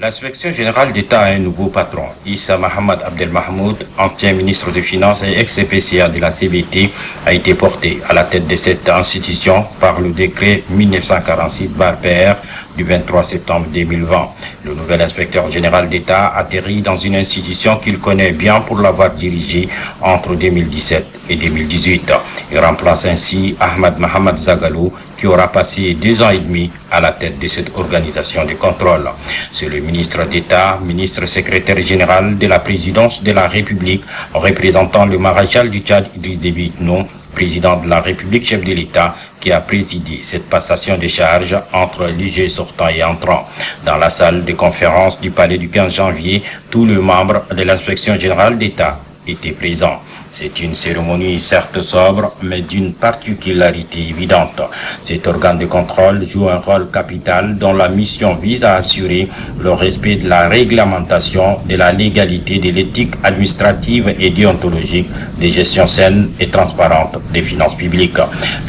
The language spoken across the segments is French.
L'inspection générale d'État a un nouveau patron. Issa Mohamed Abdel Mahmoud, ancien ministre des Finances et ex-CPCA de la CBT, a été porté à la tête de cette institution par le décret 1946/PR du 23 septembre 2020. Le nouvel inspecteur général d'État atterrit dans une institution qu'il connaît bien pour l'avoir dirigée entre 2017 et 2018. Il remplace ainsi Ahmad Mohamed Zagalou, qui aura passé 2 ans et demi à la tête de cette organisation de contrôle. C'est le ministre d'État, ministre secrétaire général de la présidence de la République, représentant le maréchal du Tchad Idriss Déby Itno, président de la République, chef de l'État, qui a présidé cette passation de charges entre l'IG sortant et entrant. Dans la salle de conférence du palais du 15 janvier, tous les membres de l'inspection générale d'État étaient présents. C'est une cérémonie certes sobre, mais d'une particularité évidente. Cet organe de contrôle joue un rôle capital dont la mission vise à assurer le respect de la réglementation, de la légalité, de l'éthique administrative et déontologique, des gestions saines et transparentes des finances publiques.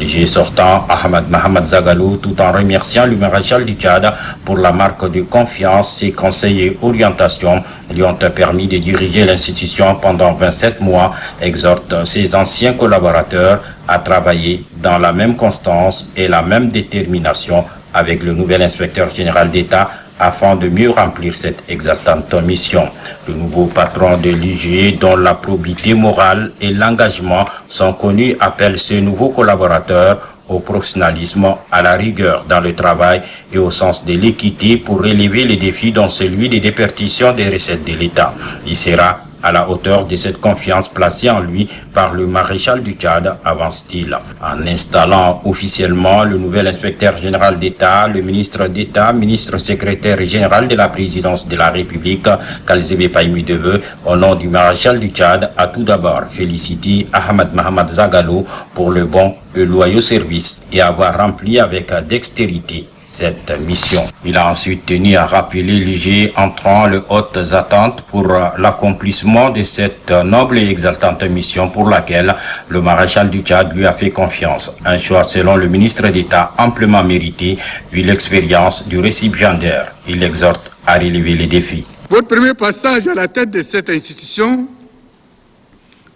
Le GIE sortant, Ahmad Mohamed Zagalou, tout en remerciant le maréchal du Tchad pour la marque de confiance, ses conseils et orientations lui ont permis de diriger l'institution pendant 27 mois, exhorte ses anciens collaborateurs à travailler dans la même constance et la même détermination avec le nouvel inspecteur général d'État afin de mieux remplir cette exaltante mission. Le nouveau patron de l'IG, dont la probité morale et l'engagement sont connus, appelle ses nouveaux collaborateurs au professionnalisme, à la rigueur dans le travail et au sens de l'équité pour relever les défis dont celui des déperditions des recettes de l'État. Il sera à la hauteur de cette confiance placée en lui par le maréchal du Tchad, avance-t-il. En installant officiellement le nouvel inspecteur général d'État, le ministre d'État, ministre secrétaire général de la présidence de la République, Kalzebe Païmi Deve, au nom du maréchal du Tchad, a tout d'abord félicité Ahmad Mohamed Zagalou pour le bon et loyaux service et avoir rempli avec dextérité cette mission. Il a ensuite tenu à rappeler l'IG entrant les hautes attentes pour l'accomplissement de cette noble et exaltante mission pour laquelle le maréchal du Tchad lui a fait confiance. Un choix selon le ministre d'État amplement mérité vu l'expérience du récipiendaire. Il l'exhorte à relever les défis. Votre premier passage à la tête de cette institution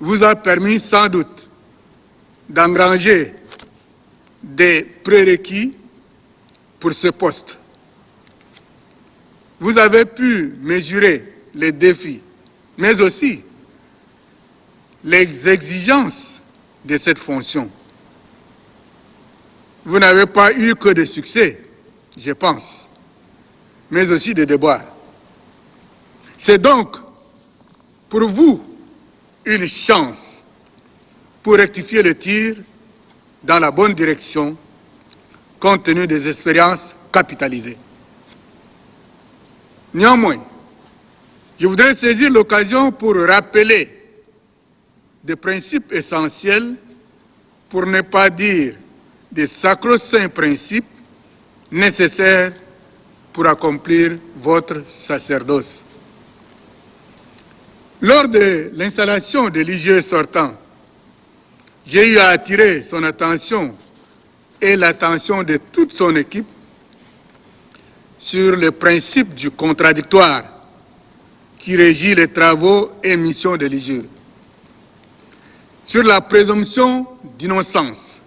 vous a permis sans doute d'engranger des prérequis pour ce poste. Vous avez pu mesurer les défis, mais aussi les exigences de cette fonction. Vous n'avez pas eu que de succès, je pense, mais aussi de déboires. C'est donc pour vous une chance pour rectifier le tir dans la bonne direction compte tenu des expériences capitalisées. Néanmoins, je voudrais saisir l'occasion pour rappeler des principes essentiels, pour ne pas dire des sacro-saints principes nécessaires pour accomplir votre sacerdoce. Lors de l'installation de l'IGE sortant, j'ai eu à attirer son attention et l'attention de toute son équipe sur le principe du contradictoire qui régit les travaux et missions de l'IGE, sur la présomption d'innocence,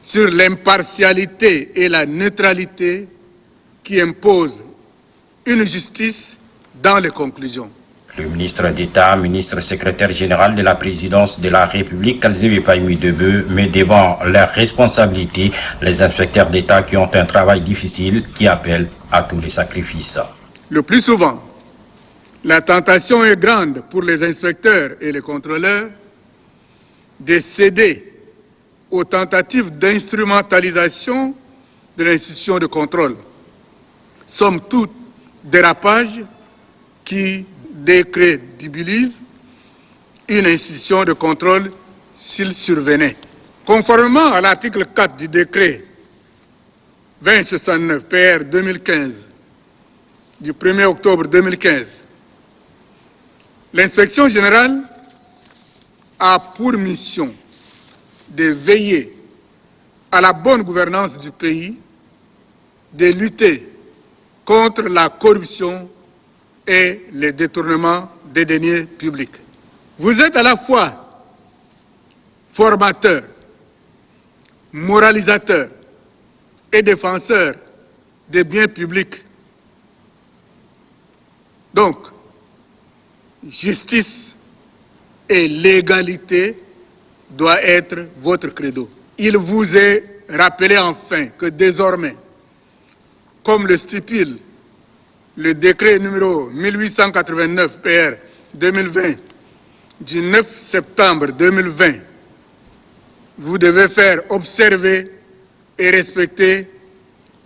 sur l'impartialité et la neutralité qui imposent une justice dans les conclusions. Le ministre d'État, ministre secrétaire général de la présidence de la République, Kalzebe Païmi Deve, met devant leurs responsabilités les inspecteurs d'État qui ont un travail difficile qui appelle à tous les sacrifices. Le plus souvent, la tentation est grande pour les inspecteurs et les contrôleurs de céder aux tentatives d'instrumentalisation de l'institution de contrôle. Somme toute, dérapage qui décrédibilise une institution de contrôle s'il survenait. Conformément à l'article 4 du décret 2069 PR 2015 du 1er octobre 2015, l'inspection générale a pour mission de veiller à la bonne gouvernance du pays, de lutter contre la corruption et les détournements des deniers publics. Vous êtes à la fois formateur, moralisateur et défenseur des biens publics. Donc, justice et légalité doivent être votre credo. Il vous est rappelé enfin que désormais, comme le stipule le décret numéro 1889 PR 2020 du 9 septembre 2020, vous devez faire observer et respecter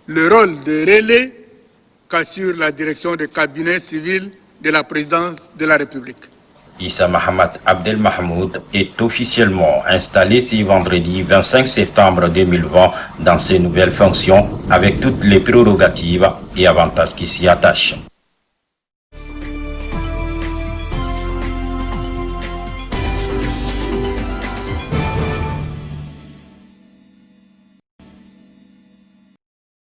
le rôle de relais qu'assure la direction des cabinets civils de la présidence de la République. Issa Mohamed Abdel Mahmoud est officiellement installé ce vendredi 25 septembre 2020 dans ses nouvelles fonctions avec toutes les prérogatives et avantages qui s'y attachent.